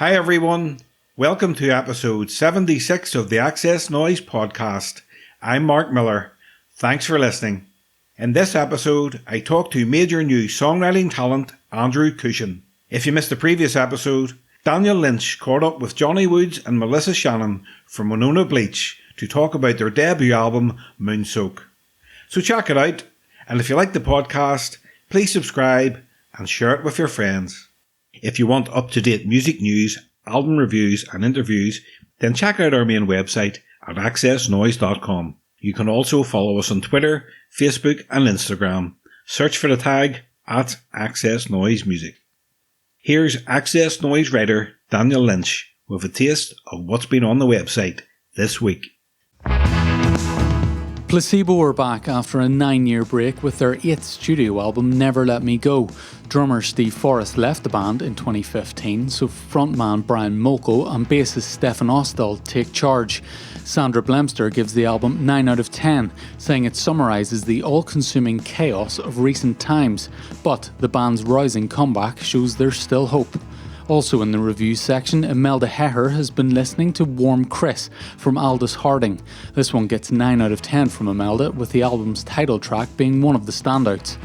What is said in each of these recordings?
Hi everyone, welcome to episode 76 of the Access Noise podcast. I'm Mark Miller. Thanks for listening. In this episode, I talk to major new songwriting talent Andrew Cushin. If you missed the previous episode, Daniel Lynch caught up with Johnny Woods and Melissa Shannon from Winona Bleach to talk about their debut album, Moonsoak. So check it out, and if you like the podcast, please subscribe and share it with your friends. If you want up-to-date music news, album reviews and interviews, then check out our main website at accessnoise.com. You can also follow us on Twitter, Facebook and Instagram. Search for the tag at Access Noise Music. Here's Access Noise writer Daniel Lynch with a taste of what's been on the website this week. Placebo are back after a 9-year break with their 8th studio album Never Let Me Go. Drummer Steve Forrest left the band in 2015, so frontman Brian Molko and bassist Stefan Ostell take charge. Sandra Blemster gives the album 9 out of 10, saying it summarises the all-consuming chaos of recent times, but the band's rising comeback shows there's still hope. Also in the reviews section, Imelda Heher has been listening to Warm Chris from Aldous Harding. This one gets 9 out of 10 from Imelda, with the album's title track being one of the standouts.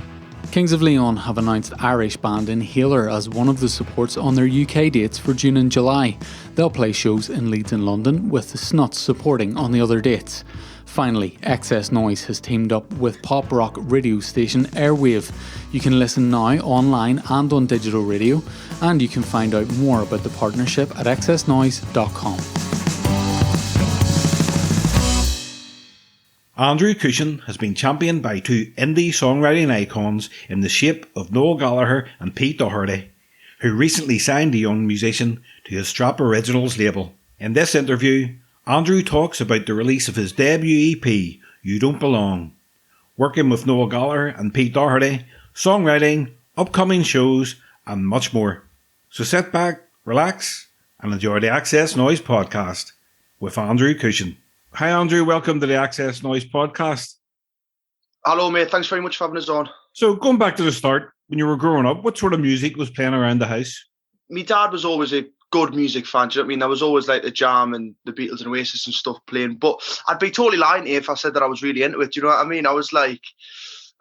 Kings of Leon have announced Irish band Inhaler as one of the supports on their UK dates for June and July. They'll play shows in Leeds and London, with the Snuts supporting on the other dates. Finally, Excess Noise has teamed up with pop rock radio station Airwave. You can listen now online and on digital radio, and you can find out more about the partnership at accessnoise.com. Andrew Cushin has been championed by two indie songwriting icons in the shape of Noel Gallagher and Pete Doherty, who recently signed the young musician to his Strap Originals label. In this interview, Andrew talks about the release of his debut EP, You Don't Belong, working with Noel Gallagher and Pete Doherty, songwriting, upcoming shows, and much more. So sit back, relax, and enjoy the Access Noise podcast with Andrew Cushin. Hi Andrew, welcome to the Access Noise podcast. Hello mate, thanks very much for having us on. So going back to the start, when you were growing up, what sort of music was playing around the house? My dad was always a good music fan, do you know what I mean? There was always like the Jam and the Beatles and Oasis and stuff playing, but I'd be totally lying to you if I said that I was really into it, do you know what I mean? I was like,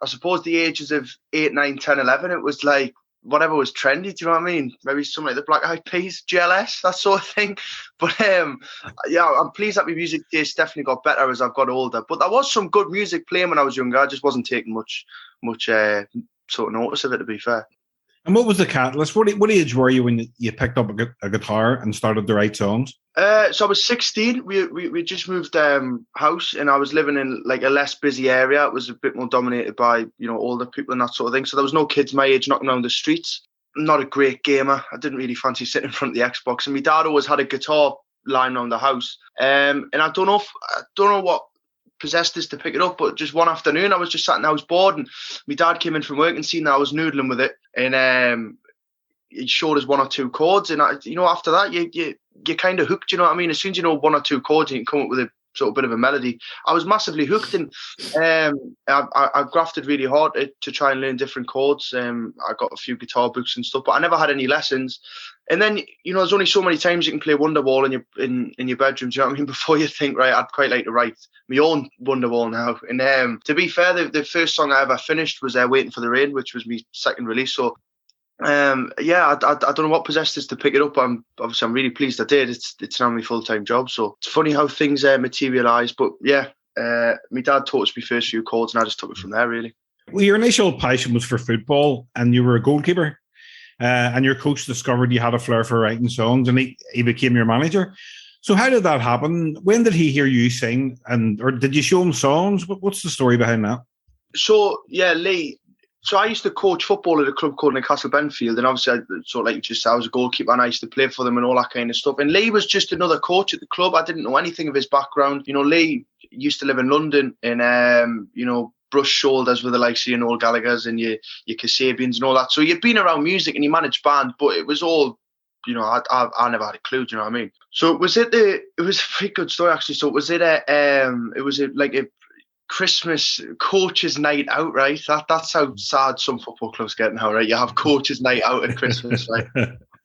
I suppose the ages of 8, 9, 10, 11, it was like whatever was trendy, do you know what I mean? Maybe something like the Black Eyed Peas, GLS, that sort of thing. But yeah, I'm pleased that my music taste definitely got better as I've got older. But there was some good music playing when I was younger. I just wasn't taking much sort of notice of it, to be fair. And what was the catalyst? What age were you when you picked up a guitar and started to write songs? So I was 16. We just moved house, and I was living in like a less busy area. It was a bit more dominated by older people and that sort of thing. So there was no kids my age knocking around the streets. I'm not a great gamer. I didn't really fancy sitting in front of the Xbox. And my dad always had a guitar lying around the house. And I don't know what possessed us to pick it up, but just one afternoon I was just sat and I was bored, and my dad came in from work and seen that I was noodling with it, and he showed us 1 or 2 chords, and after that you kind of hooked, you know what I mean? As soon as you know 1 or 2 chords, you can come up with a sort of bit of a melody. I was massively hooked, and I grafted really hard to try and learn different chords. I got a few guitar books and stuff, but I never had any lessons. And then there's only so many times you can play Wonderwall in your bedroom, do you know what I mean, before you think, right, I'd quite like to write my own Wonderwall now. And to be fair, the first song I ever finished was Waiting for the Rain, which was my second release. So yeah, I don't know what possessed us to pick it up. I'm really pleased I did. It's now my full-time job, so it's funny how things materialise. But yeah, my dad taught us my first few chords, and I just took it from there, really. Well, your initial passion was for football, and you were a goalkeeper, and your coach discovered you had a flair for writing songs, and he became your manager. So how did that happen? When did he hear you sing, or did you show him songs? What's the story behind that? So yeah, Lee. So I used to coach football at a club called Newcastle Benfield, and obviously, like you just said, I was a goalkeeper and I used to play for them and all that kind of stuff. And Lee was just another coach at the club. I didn't know anything of his background. Lee used to live in London, and brushed shoulders with the likes of Noel Gallagher's and your Kasabians and all that. So you'd been around music and he managed band, but it was all, I never had a clue. Do you know what I mean? So it was a pretty good story actually. So was it like a Christmas coaches night out, right? That's how sad some football clubs get now, right? You have coaches night out at Christmas, right?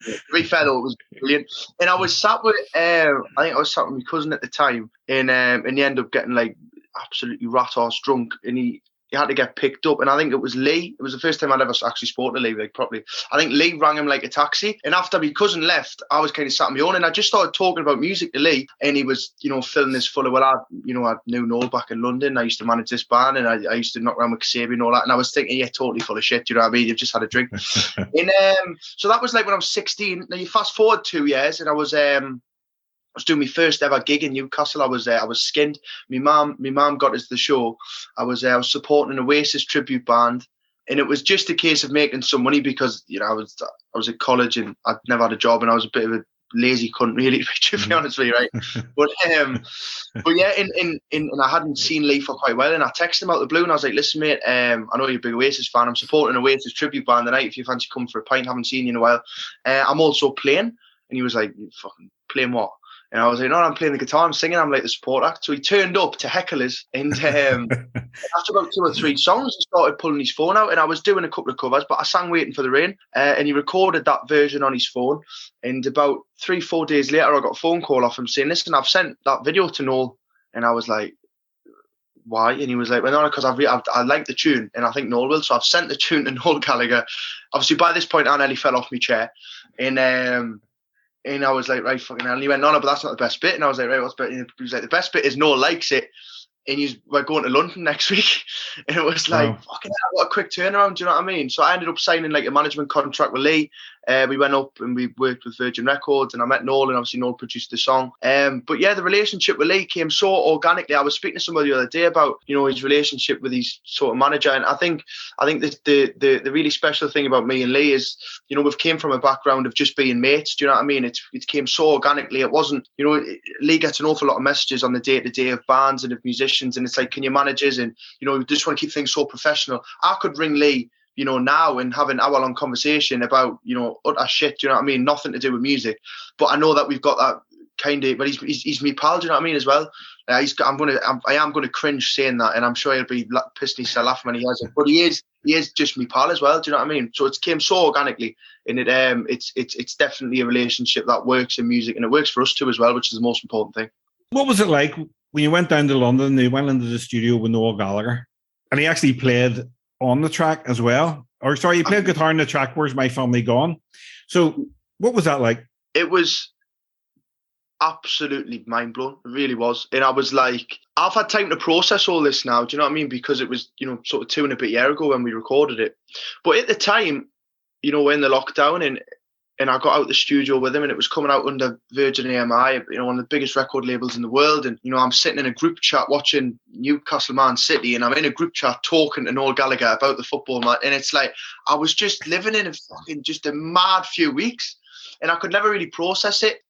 To be fair though, it was brilliant. And I was sat with, I think I was sat with my cousin at the time, and he ended up getting like absolutely rat arse drunk, and he had to get picked up. And I think it was Lee. It was the first time I'd ever actually spoken to Lee, like properly. I think Lee rang him like a taxi. And after my cousin left, I was kind of sat on my own, and I just started talking about music to Lee. And he was, filling this full of, I knew Noel back in London. I used to manage this band, and I used to knock around with Kasabian and all that. And I was thinking, yeah, totally full of shit. You know what I mean? You've just had a drink. And so that was like when I was 16. Now you fast forward 2 years, and I was doing my first ever gig in Newcastle. I was skinned. My mum got us the show. I was supporting an Oasis tribute band, and it was just a case of making some money because I was at college and I'd never had a job, and I was a bit of a lazy cunt, really, to be honest with you, right? But yeah, and I hadn't seen Lee for quite a while, and I texted him out the blue, and I was like, "Listen, mate, I know you're a big Oasis fan. I'm supporting an Oasis tribute band tonight. If you fancy coming for a pint, haven't seen you in a while. I'm also playing." And he was like, "Fucking playing what?" And I was like, "No, I'm playing the guitar, I'm singing, I'm like the support act." So he turned up to heckle us, and after about 2 or 3 songs, he started pulling his phone out, and I was doing a couple of covers, but I sang Waiting for the Rain, and he recorded that version on his phone. And about 3-4 days later, I got a phone call off him saying, "Listen, I've sent that video to Noel." And I was like, "Why?" And he was like, "Well, no, because I like the tune, and I think Noel will, so I've sent the tune to Noel Gallagher." Obviously, by this point, I nearly fell off my chair, and I was like, "Right, fucking hell." And he went, "No, but that's not the best bit." And I was like, "Right, what's better?" He was like, "The best bit is Noel likes it, and we're going to London next week." And it was like, fucking hell, what a quick turnaround, do you know what I mean? So I ended up signing like a management contract with Lee. We went up and we worked with Virgin Records, and I met Noel, and obviously Noel produced the song. But yeah, the relationship with Lee came so organically. I was speaking to somebody the other day about, his relationship with his sort of manager, and I think the really special thing about me and Lee is, we've came from a background of just being mates. Do you know what I mean? It came so organically. It wasn't, Lee gets an awful lot of messages on the day-to-day of bands and of musicians, and it's like, "Can you manage us?" And we just want to keep things so professional. I could ring Lee, now and have an hour-long conversation about, utter shit, do you know what I mean? Nothing to do with music. But I know that we've got that kind of, but he's me pal, do you know what I mean, as well? I am going to cringe saying that, and I'm sure he'll be pissed himself laughing when he hears it. But he is just me pal as well, do you know what I mean? So it came so organically, and it's definitely a relationship that works in music, and it works for us too as well, which is the most important thing. What was it like when you went down to London? You went into the studio with Noel Gallagher, and he actually played on the track as well. Or sorry, he played guitar on the track "Where's My Family Gone." So what was that like? It was absolutely mind blown. It really was. And I was like, I've had time to process all this now. Do you know what I mean? Because it was, sort of 2 and a bit years ago when we recorded it. But at the time, we're in the lockdown, and I got out the studio with him, and it was coming out under Virgin AMI, one of the biggest record labels in the world. And, I'm sitting in a group chat watching Newcastle Man City, and I'm in a group chat talking to Noel Gallagher about the football match. And it's like, I was just living in just a mad few weeks, and I could never really process it.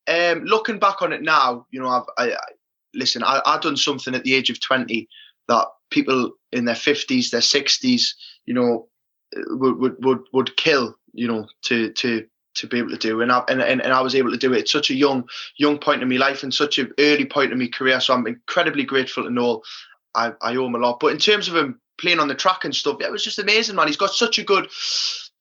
Looking back on it now, I done something at the age of 20 that people in their 50s, their 60s, would kill, to be able to do, and I was able to do it at such a young point in my life and such an early point in my career. So I'm incredibly grateful to Noel. I owe him a lot. But in terms of him playing on the track and stuff, it was just amazing, man. He's got such a good.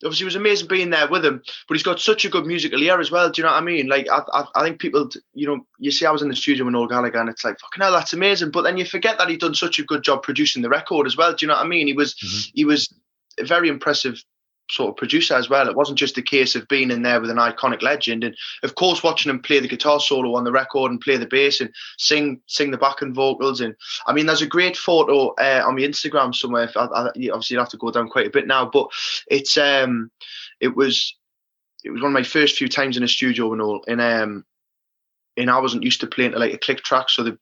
Obviously, it was amazing being there with him, but he's got such a good musical ear as well. Do you know what I mean? Like, I think people, you see, I was in the studio with Noel Gallagher, and it's like, fucking hell, that's amazing. But then you forget that he'd done such a good job producing the record as well. Do you know what I mean? He was a very impressive sort of producer as well. It wasn't just a case of being in there with an iconic legend, and of course watching him play the guitar solo on the record and play the bass and sing the backing vocals. And I mean, there's a great photo on my Instagram somewhere. Obviously you'd have to go down quite a bit now, but it was one of my first few times in a studio with Noel, and I wasn't used to playing to like a click track, so the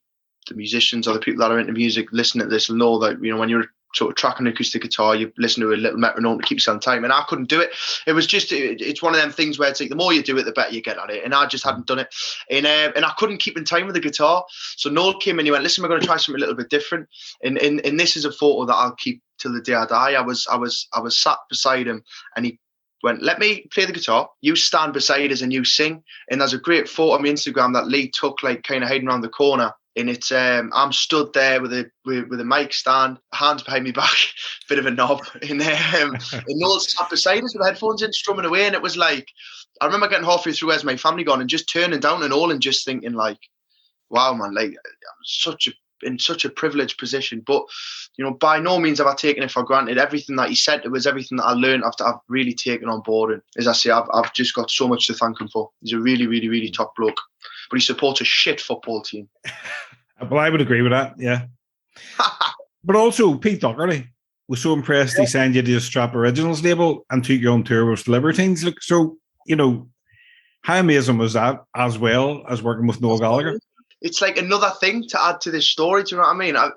musicians or the people that are into music listening to this will know that, when you're sort of tracking an acoustic guitar, you listen to a little metronome to keep yourself on time, and I couldn't do it. It was just, it's one of them things where it's like, the more you do it, the better you get at it, and I just hadn't done it, and I couldn't keep in time with the guitar. So Noel came and he went, "Listen, we're going to try something a little bit different," and this is a photo that I'll keep till the day I die. I was sat beside him, and he went, "Let me play the guitar, you stand beside us and you sing." And there's a great photo on my Instagram that Lee took, like kind of hiding around the corner, And it's I'm stood there with a mic stand, hands behind me back, bit of a knob, and Noel's sat beside us with headphones in, strumming away. And it was like, I remember getting halfway through "Where's My Family Gone" and just turning down to Noel and just thinking like, wow, man, like I'm in such a privileged position. But by no means have I taken it for granted. Everything that he said, it was everything that I learned. I've really taken on board, and as I say, I've just got so much to thank him for. He's a really, really, really top bloke, but he supports a shit football team. Well, I would agree with that, yeah. But also, Pete Doherty was so impressed he signed you to the Strap Originals label and took you on tour with Libertines. So, how amazing was that, as well as working with Noel Gallagher? It's like another thing to add to this story. Do you know what I mean? I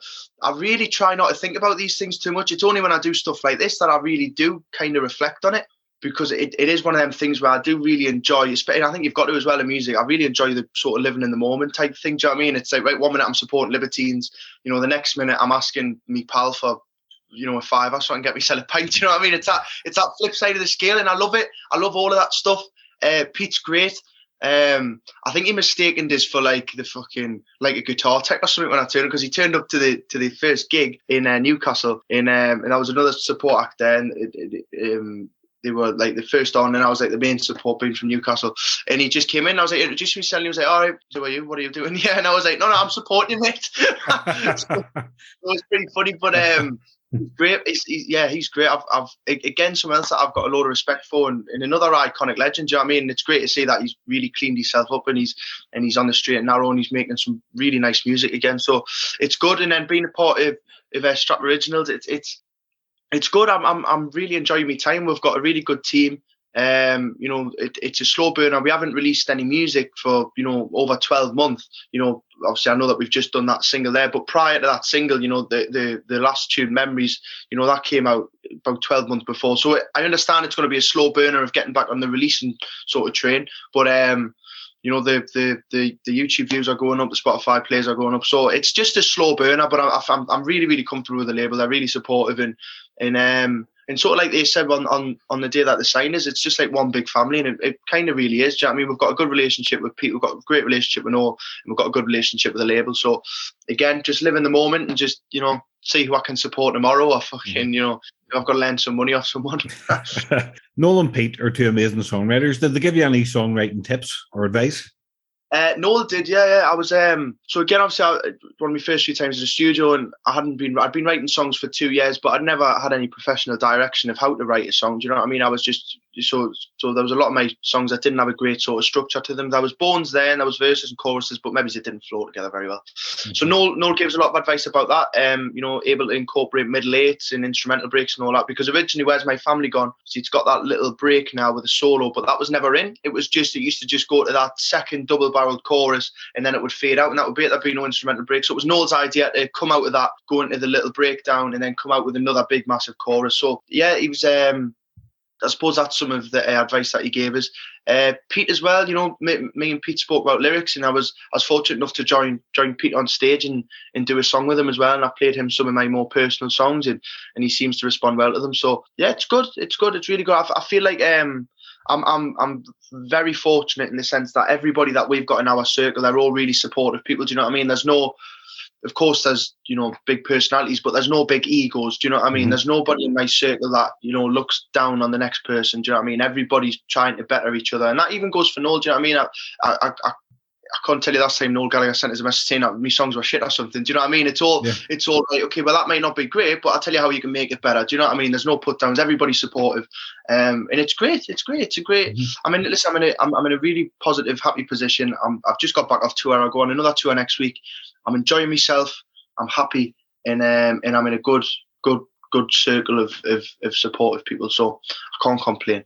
really try not to think about these things too much. It's only when I do stuff like this that I really do kind of reflect on it, because it is one of them things where I do really enjoy, and I think you've got to as well in music. I really enjoy the sort of living in the moment type thing. Do you know what I mean? It's like, right, 1 minute I'm supporting Libertines, the next minute I'm asking me pal for, a fiver so I can get myself a pint. Do you know what I mean? It's that flip side of the scale, and I love it. I love all of that stuff. Pete's great. I think he mistaken this for like the fucking like a guitar tech or something when I turned, because he turned up to the first gig in Newcastle, and I was another support act there, and they were like the first on, and I was like the main support being from Newcastle, and he just came in, and I was like, introduce myself, and he was like, all right, who are you? What are you doing? Yeah, and I was like, no, I'm supporting you, mate. So it was pretty funny, but he's great. He's great. I've again, someone else that I've got a lot of respect for, and another iconic legend. Do you know what I mean? It's great to see that he's really cleaned himself up, and he's on the straight and narrow, and he's making some really nice music again. So it's good. And then being a part of Strap Originals, it's good. I'm really enjoying my time. We've got a really good team. It's a slow burner. We haven't released any music for over 12 months. Obviously I know that we've just done that single there, but prior to that single, the last tune, Memories, that came out about 12 months before. So I understand it's going to be a slow burner of getting back on the releasing sort of train, but the YouTube views are going up, the Spotify plays are going up, so it's just a slow burner. But I'm really, really comfortable with the label. They're really supportive, and sort of like they said on the day that they signed us, it's just like one big family, and it kind of really is. Do you know what I mean? We've got a good relationship with Pete, we've got a great relationship with Noel, and we've got a good relationship with the label. So again, just live in the moment and just see who I can support tomorrow, or fucking I've got to lend some money off someone. Noel and Pete are two amazing songwriters. Did they give you any songwriting tips or advice? Noel did, yeah. I was so again, obviously, one of my first few times in the studio, and I'd been writing songs for 2 years, but I'd never had any professional direction of how to write a song. Do you know what I mean? I was just so there was a lot of my songs that didn't have a great sort of structure to them. There was bones there, and there was verses and choruses, but maybe they didn't flow together very well. Mm-hmm. So Noel gives a lot of advice about that. Able to incorporate middle eights and instrumental breaks and all that, because originally Where's My Family Gone? So it's got that little break now with a solo, but that was never in. It used to just go to that second double-barreled chorus, and then it would fade out, and there'd be no instrumental break. So it was Noel's idea to come out of that, go into the little breakdown, and then come out with another big massive chorus. So yeah, he was I suppose that's some of the advice that he gave us. Pete as well, me and Pete spoke about lyrics, and I was fortunate enough to join Pete on stage and do a song with him as well, and I played him some of my more personal songs, and he seems to respond well to them. So yeah, it's good, it's really good. I feel like I'm very fortunate in the sense that everybody that we've got in our circle, they're all really supportive people. Do you know what I mean? Of course, there's big personalities, but there's no big egos. Do you know what I mean? Mm-hmm. There's nobody in my circle that looks down on the next person. Do you know what I mean? Everybody's trying to better each other, and that even goes for Noel. Do you know what I mean? I can't tell you last time Noel Gallagher sent us a message saying that my songs were shit or something. Do you know what I mean? It's all like, okay, well, that might not be great, but I'll tell you how you can make it better. Do you know what I mean? There's no put downs. Everybody's supportive, and it's great. It's great. Mm-hmm. I mean, listen, I'm in a really positive, happy position. I've just got back off tour. I'll go on another tour next week. I'm enjoying myself. I'm happy, and I'm in a good circle of supportive people. So I can't complain.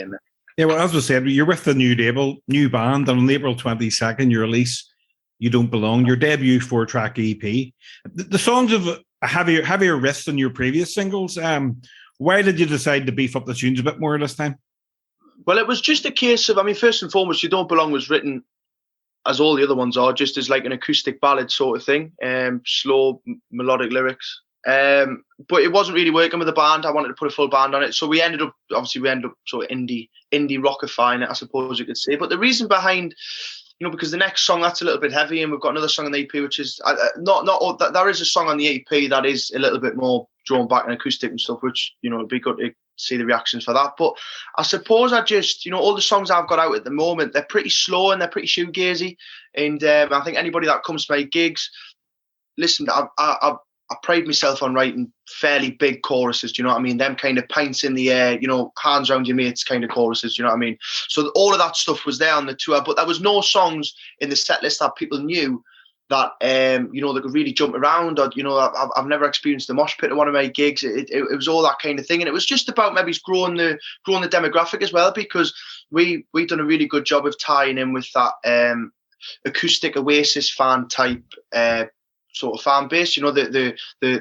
Mate. Yeah, well, as I said, you're with the new label, new band, and on April 22nd, you release You Don't Belong, your debut 4-track EP. The songs have a heavier riff than your previous singles. Why did you decide to beef up the tunes a bit more this time? Well, it was just a case of, first and foremost, You Don't Belong was written, as all the other ones are, just as like an acoustic ballad sort of thing, slow, melodic lyrics. But it wasn't really working with the band. I wanted to put a full band on it. So we ended up sort of indie rockifying it, I suppose you could say. But the reason behind because the next song, that's a little bit heavy, and we've got another song on the EP, which is not all, there is a song on the EP that is a little bit more drawn back and acoustic and stuff, which, it'd be good to see the reactions for that. But I suppose I just, all the songs I've got out at the moment, they're pretty slow and they're pretty shoegazy. And I think anybody that comes to my gigs, listen, I pride myself on writing fairly big choruses, do you know what I mean? Them kind of pints in the air, hands around your mates kind of choruses, do you know what I mean? So all of that stuff was there on the tour, but there was no songs in the set list that people knew that, they could really jump around, or, I've never experienced the mosh pit at one of my gigs. It was all that kind of thing. And it was just about maybe growing the demographic as well, because we've done a really good job of tying in with that acoustic Oasis fan type sort of fan base, the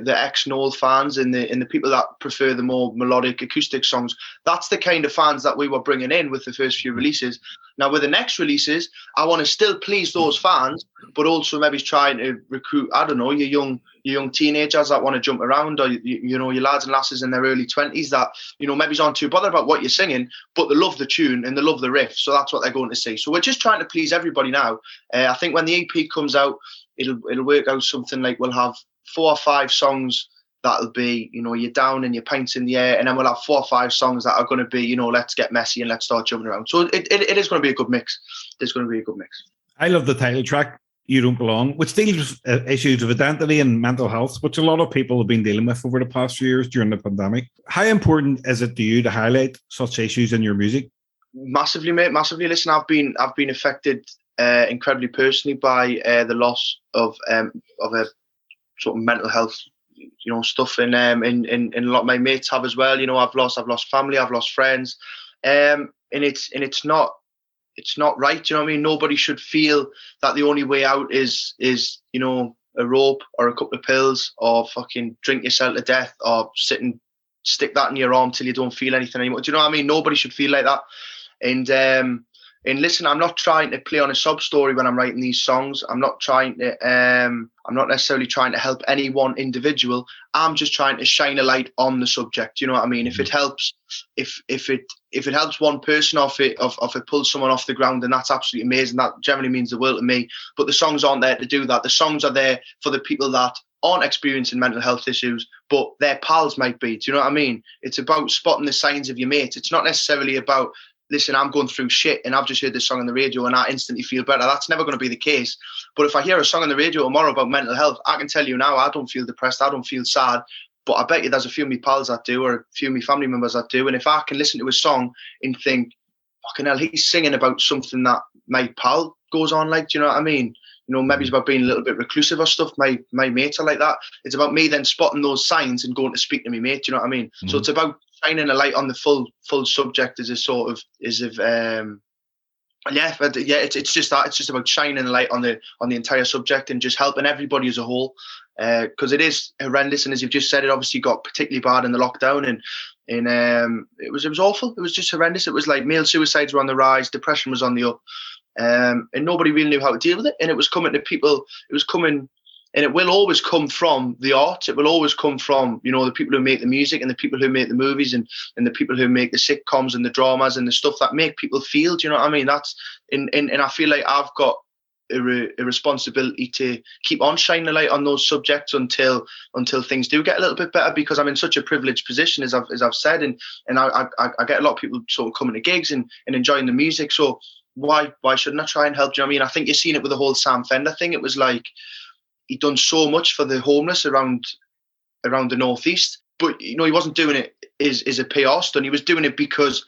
ex-Noel fans and the people that prefer the more melodic acoustic songs. That's the kind of fans that we were bringing in with the first few releases. Now with the next releases, I want to still please those fans, but also maybe trying to recruit, I don't know, your young teenagers that want to jump around, or your lads and lasses in their early 20s that maybe aren't too bothered about what you're singing, but they love the tune and they love the riff, so that's what they're going to see. So we're just trying to please everybody now. I think when the EP comes out, it'll work out something like we'll have 4 or 5 songs that'll be, you're down and your pints in the air, and then we'll have 4 or 5 songs that are going to be, let's get messy and let's start jumping around. So it is going to be a good mix. It's going to be a good mix. I love the title track, You Don't Belong, which deals with issues of identity and mental health, which a lot of people have been dealing with over the past few years during the pandemic. How important is it to you to highlight such issues in your music? Massively, mate, massively. Listen, I've been affected incredibly personally by the loss of a sort of mental health, stuff, and a lot of my mates have as well. I've lost family, I've lost friends, and it's not right. Do you know what I mean? Nobody should feel that the only way out is a rope or a couple of pills, or fucking drink yourself to death, or stick that in your arm till you don't feel anything anymore. Do you know what I mean? Nobody should feel like that. And listen, I'm not trying to play on a sob story when I'm writing these songs. I'm not necessarily trying to help any one individual. I'm just trying to shine a light on the subject. You know what I mean? If it helps, if it helps one person, or if it pulls someone off the ground, then that's absolutely amazing. That generally means the world to me. But the songs aren't there to do that. The songs are there for the people that aren't experiencing mental health issues, but their pals might be. Do you know what I mean? It's about spotting the signs of your mates. It's not necessarily about, listen, I'm going through shit and I've just heard this song on the radio and I instantly feel better. That's never going to be the case. But if I hear a song on the radio tomorrow about mental health, I can tell you now, I don't feel depressed, I don't feel sad, but I bet you there's a few of my pals that do, or a few of my family members that do. And if I can listen to a song and think, fucking hell, he's singing about something that my pal goes on like, do you know what I mean? Maybe it's about being a little bit reclusive or stuff. My mates are like that. It's about me then spotting those signs and going to speak to my mate. Do you know what I mean? Mm-hmm. So it's about shining a light on the full subject it's just that. It's just about shining a light on the entire subject and just helping everybody as a whole. Because it is horrendous, and as you've just said, it obviously got particularly bad in the lockdown, and it was awful. It was just horrendous. It was like male suicides were on the rise, depression was on the up. And nobody really knew how to deal with it. And it was coming to people, and it will always come from the art. It will always come from, the people who make the music and the people who make the movies and the people who make the sitcoms and the dramas and the stuff that make people feel, do you know what I mean? That's, and I feel like I've got a responsibility to keep on shining a light on those subjects until things do get a little bit better, because I'm in such a privileged position, as I've said, and I get a lot of people sort of coming to gigs and enjoying the music. So why shouldn't I try and help? Do you know what I mean? I think you've seen it with the whole Sam Fender thing. It was like he'd done so much for the homeless around the Northeast, but he wasn't doing it as a PR stunt. He was doing it because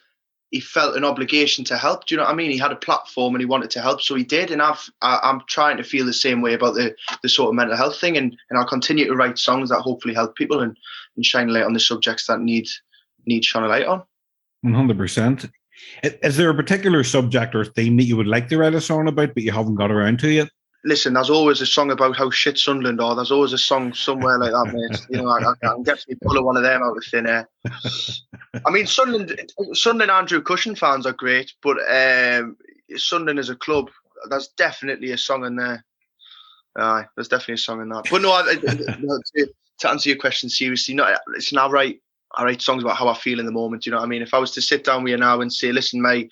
he felt an obligation to help. Do you know what I mean? He had a platform and he wanted to help, so he did. And I'm trying to feel the same way about the sort of mental health thing, and I'll continue to write songs that hopefully help people and shine a light on the subjects that need shine a light on. 100%. Is there a particular subject or theme that you would like to write a song about but you haven't got around to yet? Listen, there's always a song about how shit Sunderland are. There's always a song somewhere like that, mate. I can definitely pull one of them out of thin air. I mean, Sunderland Andrew Cushion fans are great, but Sunderland as a club, there's definitely a song in there. There's definitely a song in that. But no, to answer your question seriously, listen, I write I write songs about how I feel in the moment. You know what I mean? If I was to sit down with you now and say, listen, my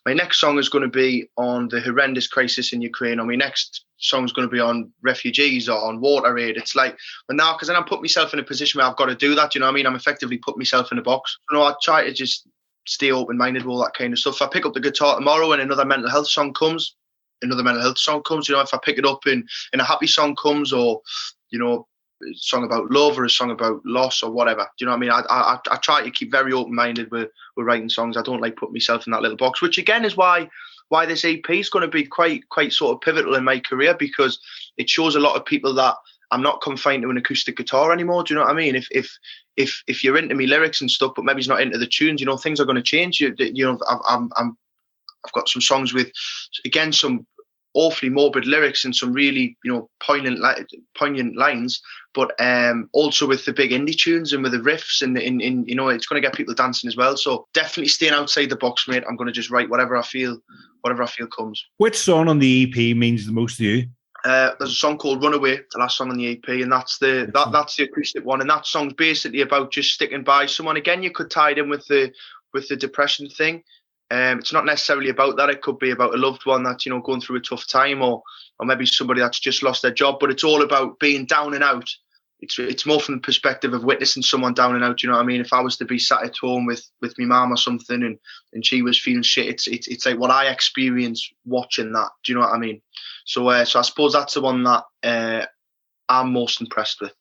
next song is going to be on the horrendous crisis in Ukraine, or my next song is going to be on refugees or on water aid. It's like, but now, because then I'm putting myself in a position where I've got to do that. You know what I mean? I'm effectively putting myself in a box. You know, I try to just stay open-minded with all that kind of stuff. If I pick up the guitar tomorrow and another mental health song comes, another mental health song comes. You know, if I pick it up and a happy song comes, or, you know, a song about love or a song about loss or whatever. Do you know what I mean? I try to keep very open-minded with writing songs. I don't like putting myself in that little box, which again is why this EP is going to be quite sort of pivotal in my career, because it shows a lot of people that I'm not confined to an acoustic guitar anymore. Do you know what I mean? If you're into me lyrics and stuff, but maybe he's not into the tunes, you know, things are going to change. You know, I've got some songs with, again, some awfully morbid lyrics and some really, you know, poignant lines, but also with the big indie tunes and with the riffs and you know, it's going to get people dancing as well. So definitely staying outside the box, mate. I'm going to just write whatever I feel comes. Which song on the EP means the most to you? There's a song called Runaway, the last song on the EP, and that's the acoustic one. And that song's basically about just sticking by someone. Again, you could tie it in with the depression thing. It's not necessarily about that. It could be about a loved one that's, you know, going through a tough time, or maybe somebody that's just lost their job. But it's all about being down and out. It's more from the perspective of witnessing someone down and out. You know what I mean? If I was to be sat at home with my mum or something, and she was feeling shit, it's like what I experience watching that. Do you know what I mean? So I suppose that's the one that I'm most impressed with.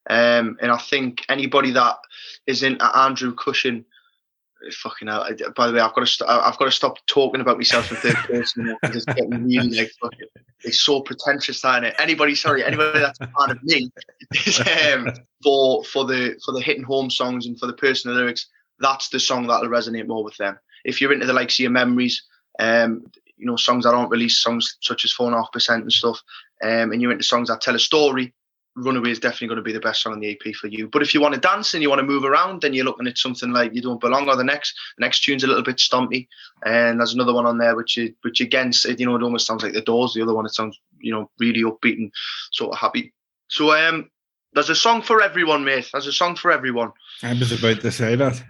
And I think anybody that is into Andrew Cushion, fucking hell. By the way, I've got to stop talking about myself in third person. It's getting really like fucking. It's so pretentious, isn't it? Anybody that's a fan of me is for the hitting home songs and for the personal lyrics. That's the song that'll resonate more with them. If you're into the likes of your memories, you know, songs that aren't released, songs such as 4.5% and stuff, and you're into songs that tell a story, Runaway is definitely going to be the best song on the EP for you. But if you want to dance and you want to move around, then you're looking at something like You Don't Belong, or the next tune's a little bit stompy. And there's another one on there which again, you know, it almost sounds like The Doors. The other one, it sounds, you know, really upbeat and sort of happy. So there's a song for everyone, mate. There's a song for everyone. I was about to say that.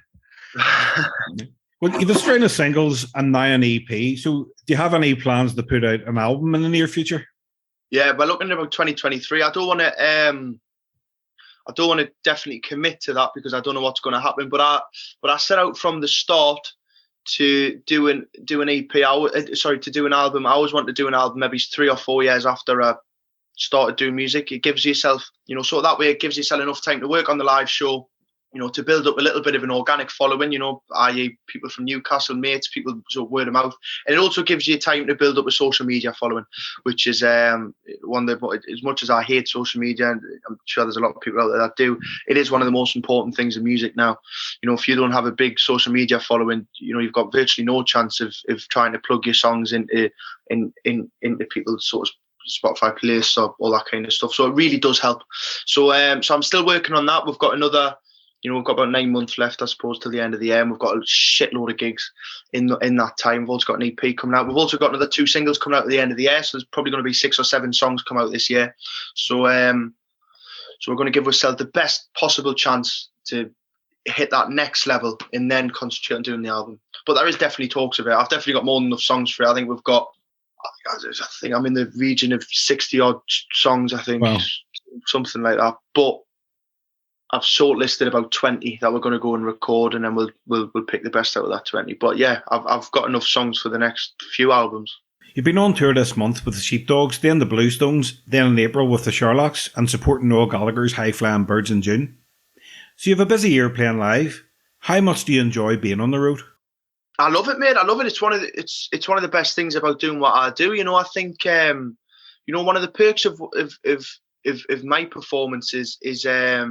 Well, you've a string of singles and now an EP. So do you have any plans to put out an album in the near future? Yeah, we're looking at about 2023. I don't want to definitely commit to that because I don't know what's going to happen. But I set out from the start to do an EP. To do an album. I always wanted to do an album maybe 3 or 4 years after I started doing music. It gives yourself, you know, so that way it gives yourself enough time to work on the live show, you know, to build up a little bit of an organic following, you know, i.e. people from Newcastle, mates, people, so word of mouth. And it also gives you time to build up a social media following, which is one of the, as much as I hate social media, and I'm sure there's a lot of people out there that do, it is one of the most important things in music now. You know, if you don't have a big social media following, you know, you've got virtually no chance of trying to plug your songs into people's sort of Spotify playlists or all that kind of stuff. So it really does help. So I'm still working on that. We've got about 9 months left, I suppose, till the end of the year. And we've got a shitload of gigs in that time. We've also got an EP coming out. We've also got another 2 singles coming out at the end of the year. So there's probably going to be 6 or 7 songs come out this year. So we're going to give ourselves the best possible chance to hit that next level and then concentrate on doing the album. But there is definitely talks of it. I've definitely got more than enough songs for it. I think I'm in the region of 60 odd songs, I think. Wow. Something like that. But I've shortlisted about 20 that we're going to go and record, and then we'll pick the best out of that 20. But yeah, I've got enough songs for the next few albums. You've been on tour this month with the Sheepdogs, then the Bluestones, then in April with the Sherlocks, and supporting Noel Gallagher's High Flying Birds in June. So you have a busy year playing live. How much do you enjoy being on the road? I love it, mate. I love it. It's one of the best things about doing what I do. You know, I think one of the perks of my performances is I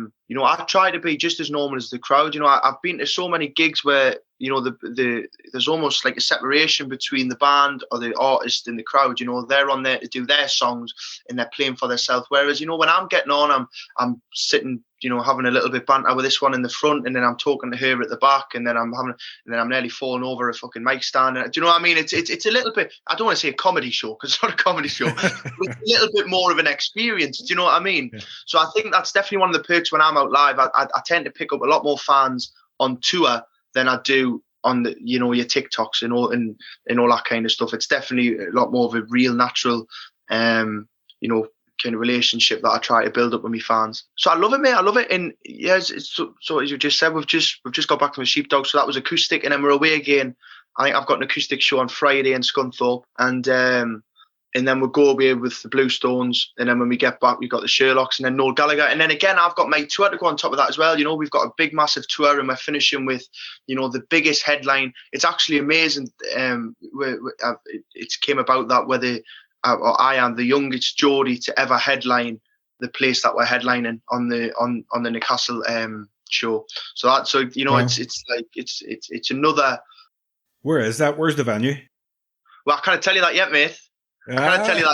try to be just as normal as the crowd. You know, I've been to so many gigs where, there's almost like a separation between the band or the artist and the crowd. They're on there to do their songs and they're playing for themselves. Whereas, when I'm getting on, I'm sitting, having a little bit banter with this one in the front, and then I'm talking to her at the back, and then I'm nearly falling over a fucking mic stand. Do you know what I mean? It's a little bit, I don't want to say a comedy show, because it's not a comedy show. But it's a little bit more of an experience. Do you know what I mean? Yeah. So I think that's definitely one of the perks when I'm out live. I tend to pick up a lot more fans on tour than I do on the, your TikToks and all that kind of stuff. It's definitely a lot more of a real, natural, kind of relationship that I try to build up with my fans. So I love it, mate. I love it. And yes, so as you just said, we've just got back from the Sheepdog, so that was acoustic, and then we're away again. I think I've got an acoustic show on Friday in Scunthorpe, and then we'll go away with the Bluestones, and then when we get back, we've got the Sherlocks, and then Noel Gallagher, and then again, I've got my tour to go on top of that as well. We've got a big, massive tour, and we're finishing with, the biggest headline. It's actually amazing. It came about that whether I am the youngest Geordie to ever headline the place that we're headlining on the Newcastle show. So wow. It's another. Where is that? Where's the venue? Well, I can't tell you that yet, mate. I can't tell you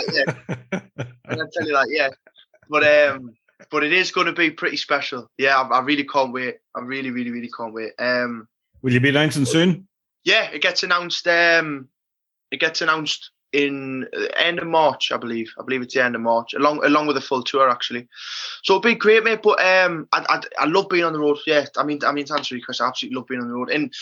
that yet. But it is going to be pretty special. Yeah, I really can't wait. I really, really, really can't wait. Will you be announcing soon? Yeah, it gets announced. In the end of March, I believe. I believe it's the end of March, along with the full tour, actually. So it'll be great, mate. But I love being on the road. Yeah, I mean to answer your question, I absolutely love being on the road. And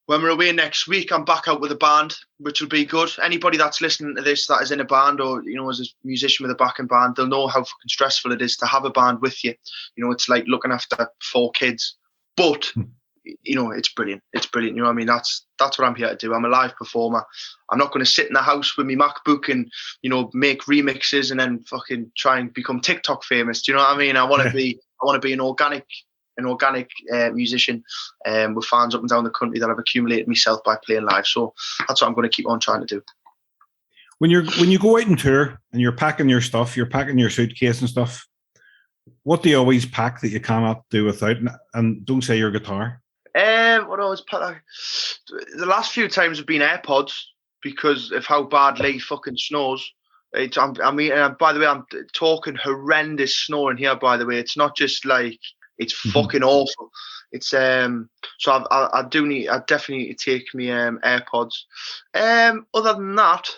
when we're away next week, I'm back out with a band, which will be good. Anybody that's listening to this that is in a band or, is a musician with a backing band, they'll know how fucking stressful it is to have a band with you. It's like looking after 4 kids. But, it's brilliant. It's brilliant. I mean? That's what I'm here to do. I'm a live performer. I'm not going to sit in the house with my MacBook and, make remixes and then fucking try and become TikTok famous. Do you know what I mean? I want to be an organic musician with fans up and down the country that I've accumulated myself by playing live. So that's what I'm going to keep on trying to do. When you go out and tour and you're packing your stuff, you're packing your suitcase and stuff, what do you always pack that you cannot do without? And don't say your guitar. What I always pack? The last few times have been AirPods because of how badly fucking snows. By the way, I'm talking horrendous snoring here. By the way, it's not just like. It's fucking awful. It's so I definitely need to take me AirPods. Other than that,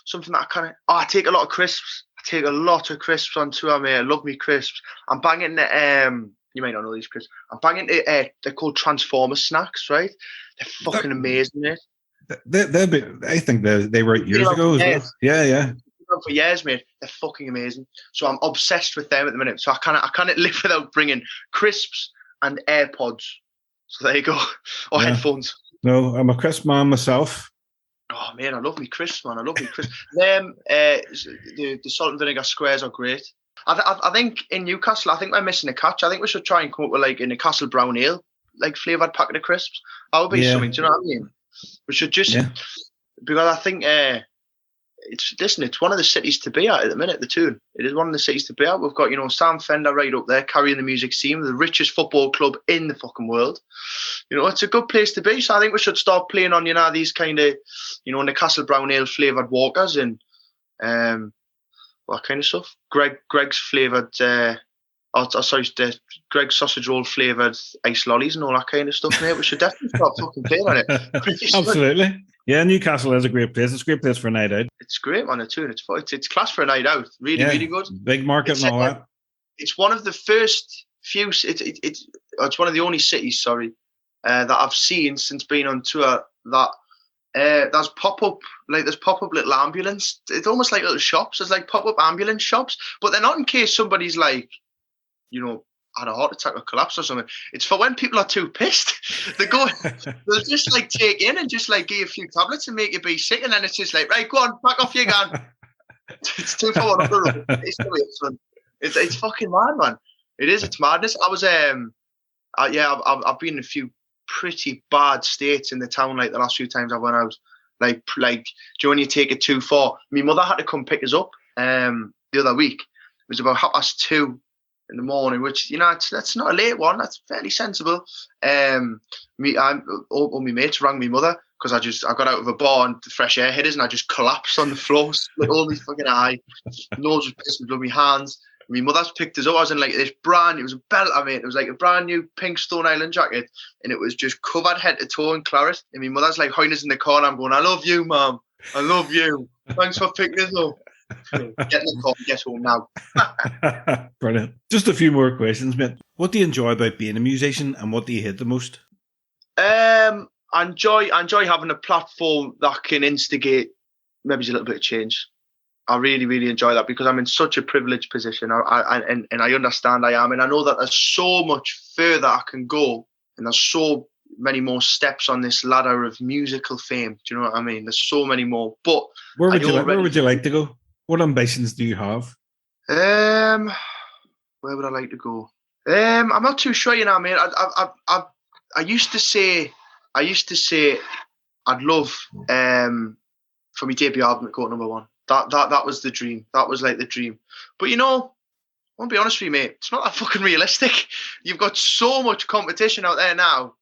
something that I take a lot of crisps. I take a lot of crisps on tour, mate. I love me crisps. I'm banging the you might not know these crisps. I'm banging they're called Transformer snacks, right? They're fucking amazing, mate. I think they were years ago as well. Yeah. For years, mate. They're fucking amazing. So I'm obsessed with them at the minute. So I can't live without bringing crisps and AirPods. So there you go. Or headphones. No, I'm a crisp man myself. Oh man, I love me crisps, man. I love me crisps. Them the salt and vinegar squares are great. I think in Newcastle, I think we're missing a catch. I think we should try and come up with like a Newcastle brown ale, like flavoured packet of crisps. That would be something. Do you know what I mean? We should just because I think it's one of the cities to be at the minute, the Toon. It is one of the cities to be at. We've got, Sam Fender right up there carrying the music scene, the richest football club in the fucking world. It's a good place to be. So I think we should start playing on, these kind of, Newcastle brown ale flavoured walkers and what kind of stuff. Greg's flavoured Greg's sausage roll flavoured ice lollies and all that kind of stuff, mate. We should definitely start fucking playing on it. Absolutely. Yeah, Newcastle is a great place. It's a great place for a night out. It's great, man. It's class for a night out. Really, really good. Big market and all that. It's one of the first few. It's one of the only cities, that I've seen since being on tour that there's pop-up little ambulance. It's almost like little shops. There's like pop-up ambulance shops, but they're not in case somebody's like, had a heart attack or collapse or something. It's for when people are too pissed. They'll just like take in and just like give you a few tablets and make you be sick, and then it's just like, right, go on, back off you again. It's too far up the road. It's fucking mad, man. It is. It's madness. I was I've been in a few pretty bad states in the town like the last few times I went out. Like, do you know when you take it too far? My mother had to come pick us up the other week. It was about 2:30 in the morning, which, you know, that's not a late one. That's fairly sensible. All my mates rang me mother because I got out of a bar and the fresh air hit us and I just collapsed on the floor, split all my fucking eye, nose was pissing blood, my hands. My mother's picked us up. I was in like this it was a belt, I mean, it was like a brand new pink Stone Island jacket, and it was just covered head to toe in claret. And my mother's like hiding us in the corner. I'm going, I love you, Mum. I love you. Thanks for picking us up. Get in the car, get home now. Brilliant. Just a few more questions, mate. What do you enjoy about being a musician, and what do you hate the most? I enjoy having a platform that can instigate maybe a little bit of change. I really, really enjoy that because I'm in such a privileged position. And I understand I am. And I know that there's so much further I can go. And there's so many more steps on this ladder of musical fame. Do you know what I mean? There's so many more. But where would you like to go? What ambitions do you have? Where would I like to go? I'm not too sure, you know what I mean? I used to say I'd love for my debut album to go to #1. That was the dream. That was like the dream. But you know, I want to be honest with you, mate, it's not that fucking realistic. You've got so much competition out there now.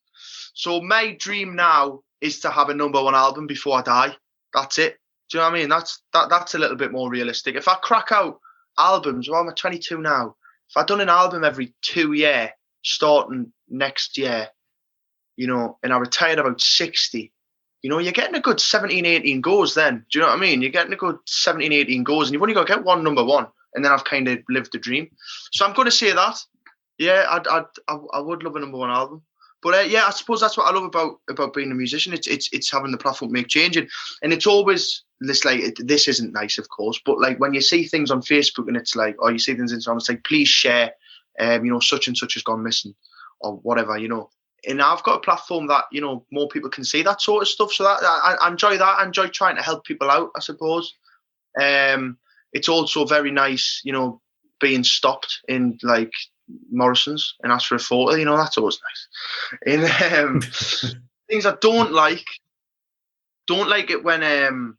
So my dream now is to have a #1 album before I die. That's it. Do you know what I mean? That's a little bit more realistic. If I crack out albums, well, I'm 22 now. If I'd done an album every 2 years, starting next year, you know, and I retired about 60, you know, you're getting a good 17, 18 goes then. Do you know what I mean? You're getting a good 17, 18 goes, and you've only got to get one #1, and then I've kind of lived the dream. So I'm going to say that. Yeah, I would love a #1 album. But yeah, I suppose that's what I love about being a musician. It's having the platform to make change, and it's always this like this isn't nice, of course, but like when you see things on Facebook and it's like, or you see things on Instagram, it's like, please share, you know, such and such has gone missing, or whatever, you know. And I've got a platform that, you know, more people can see that sort of stuff. So that I enjoy that. I enjoy trying to help people out, I suppose. It's also very nice, you know, being stopped in like Morrison's and asked for a photo, you know, that's always nice. And things I don't like it when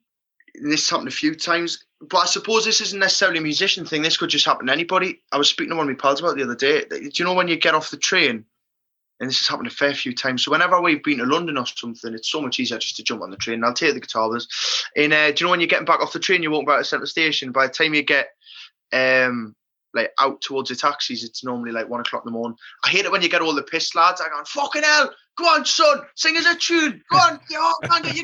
this happened a few times, but I suppose this isn't necessarily a musician thing. This could just happen to anybody. I was speaking to one of my pals about it the other day. Do you know when you get off the train? And this has happened a fair few times. So whenever we've been to London or something, it's so much easier just to jump on the train. And I'll take the guitar with us. And do you know when you're getting back off the train, you walk back to Central Station. By the time you get like out towards the taxis, it's normally like 1 o'clock in the morning. I hate it when you get all the piss lads. I go, fucking hell, go on, son, sing us a tune. Go on, you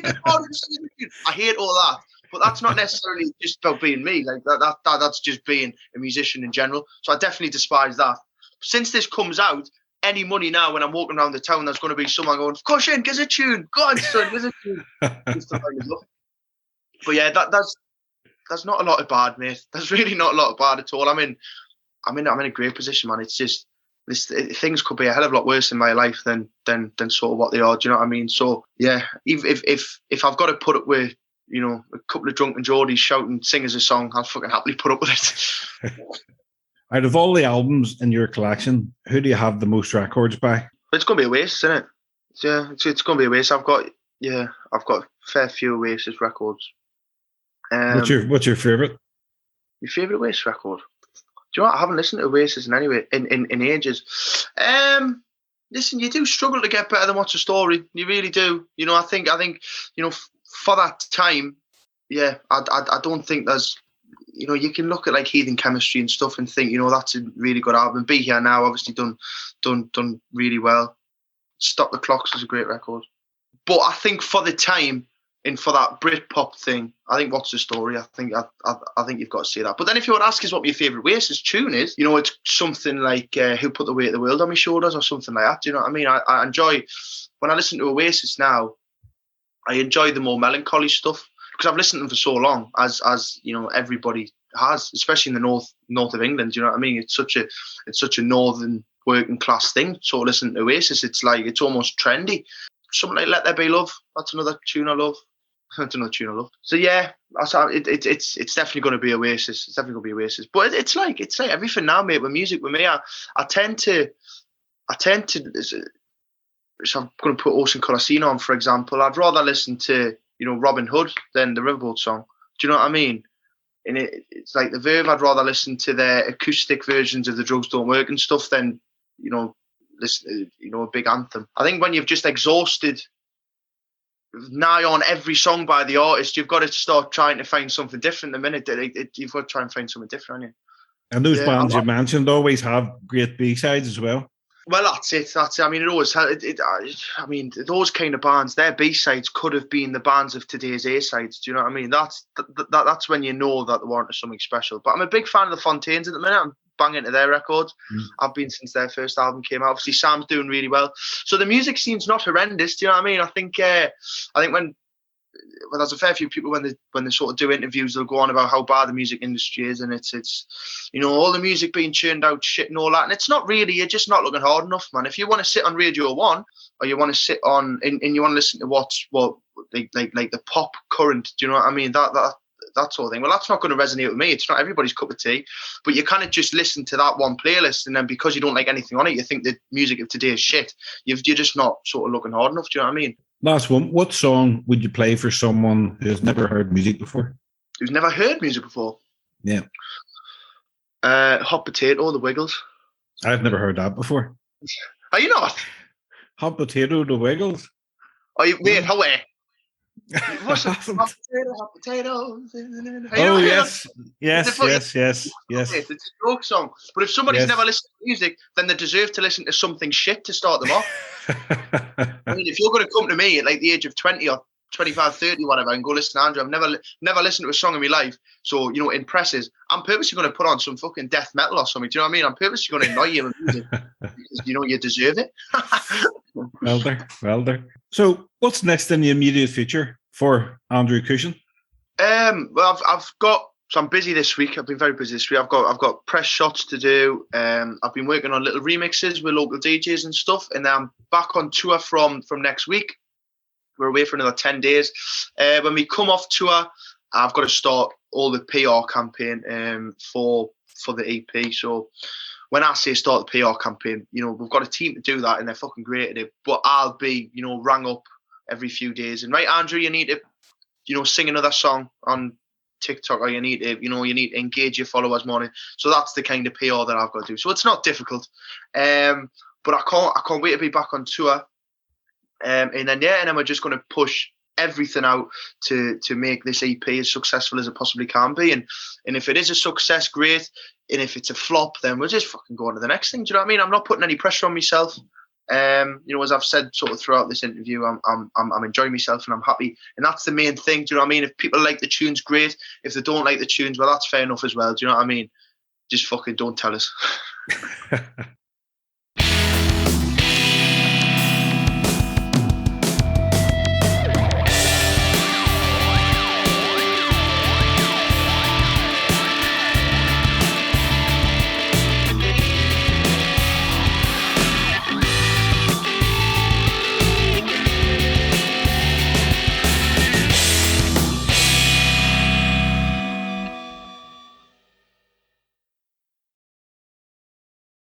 get on and sing us a tune. I hate all that. But that's not necessarily just about being me. Like that's just being a musician in general. So I definitely despise that. Since this comes out, any money now when I'm walking around the town, there's going to be someone going, Cushion, give us a tune. Go on, son, give us a tune. But yeah, that's not a lot of bad, mate. There's really not a lot of bad at all. I'm in a great position, man. It's just things could be a hell of a lot worse in my life than sort of what they are. Do you know what I mean? So yeah, if I've got to put up with, you know, a couple of drunken Geordies shouting, sing us a song, I'll fucking happily put up with it. Out of all the albums in your collection, who do you have the most records by? It's going to be Oasis, isn't it? Yeah, it's going to be Oasis. I've got a fair few Oasis records. What's your favourite? Your favourite Oasis record? Do you know what? I haven't listened to Oasis in ages. Listen, you do struggle to get better than What's the Story. You really do. You know, I think you know, for that time, yeah, I don't think there's, you know, you can look at like Heathen Chemistry and stuff and think, you know, that's a really good album. Be Here Now, obviously done really well. Stop the Clocks is a great record. But I think for the time and for that Britpop thing, I think What's the Story? I think you've got to say that. But then if you want to ask us what my favourite Oasis tune is, you know, it's something like Who Put the Weight of the World on My Shoulders or something like that. Do you know what I mean? I enjoy, when I listen to Oasis now, I enjoy the more melancholy stuff because I've listened to them for so long, as you know, everybody has, especially in the north of England. Do you know what I mean? It's such a northern working class thing. So listen to Oasis, it's like, it's almost trendy. Something like Let There Be Love. That's another tune I love. That's another tune I love. So yeah, it's definitely going to be Oasis. It's definitely going to be Oasis. But it's like everything now, mate. With music, with me, I tend to. So I'm going to put Ocean Coliseum on, for example. I'd rather listen to, you know, Robin Hood than the Riverboat Song. Do you know what I mean? it's like the Verve. I'd rather listen to their acoustic versions of the Drugs Don't Work and stuff than listen, a big anthem. I think when you've just exhausted nigh on every song by the artist, you've got to start trying to find something different. The minute you've got to try and find something different, haven't you? And those bands you mentioned always have great B-sides as well. Well, that's it. I mean, it always. I mean, those kind of bands, their B-sides could have been the bands of today's A-sides. Do you know what I mean? That's when you know that they weren't something special. But I'm a big fan of the Fontaines at the minute. I'm banging to their records. I've been since their first album came out. Obviously, Sam's doing really well. So the music scene's not horrendous. Do you know what I mean? I think when there's a fair few people when they sort of do interviews, they'll go on about how bad the music industry is, and it's all the music being churned out shit and all that, and it's not really. You're just not looking hard enough, man. If you want to sit on Radio 1 or you want to sit on and you want to listen to what like the pop current, do you know what I mean? That sort of thing. Well, that's not going to resonate with me. It's not everybody's cup of tea. But you kind of just listen to that one playlist, and then because you don't like anything on it, you think the music of today is shit. You're just not sort of looking hard enough. Do you know what I mean? Last one. What song would you play for someone who's never heard music before? Who's never heard music before? Yeah. Hot Potato, The Wiggles. I've never heard that before. Are you not? Hot Potato, The Wiggles? Wait, how are What's it? Hot potato. Oh, yes. Yes. It's a joke song. But if somebody's never listened to music, then they deserve to listen to something shit to start them off. I mean, if you're going to come to me at like the age of 20 or 25, 30, whatever, and go listen to Andrew, I've never listened to a song in my life. So, in presses, I'm purposely going to put on some fucking death metal or something. Do you know what I mean? I'm purposely going to annoy you with music because, you deserve it. Well there. So, what's next in the immediate future for Andrew Cushion? Well, I'm busy this week. I've been very busy this week. I've got press shots to do. I've been working on little remixes with local DJs and stuff, and then I'm back on tour from next week. We're away for another 10 days. When we come off tour, I've got to start all the PR campaign for the EP. So when I say start the PR campaign, we've got a team to do that, and they're fucking great at it. But I'll be, rang up every few days, and right, Andrew, you need to, sing another song on TikTok, or you need to engage your followers more. So that's the kind of PR that I've got to do. So it's not difficult, but I can't wait to be back on tour. And then we're just going to push everything out to make this EP as successful as it possibly can be. And if it is a success, great. And if it's a flop, then we'll just fucking go on to the next thing. Do you know what I mean? I'm not putting any pressure on myself. As I've said sort of throughout this interview, I'm enjoying myself and I'm happy. And that's the main thing. Do you know what I mean? If people like the tunes, great. If they don't like the tunes, well, that's fair enough as well. Do you know what I mean? Just fucking don't tell us.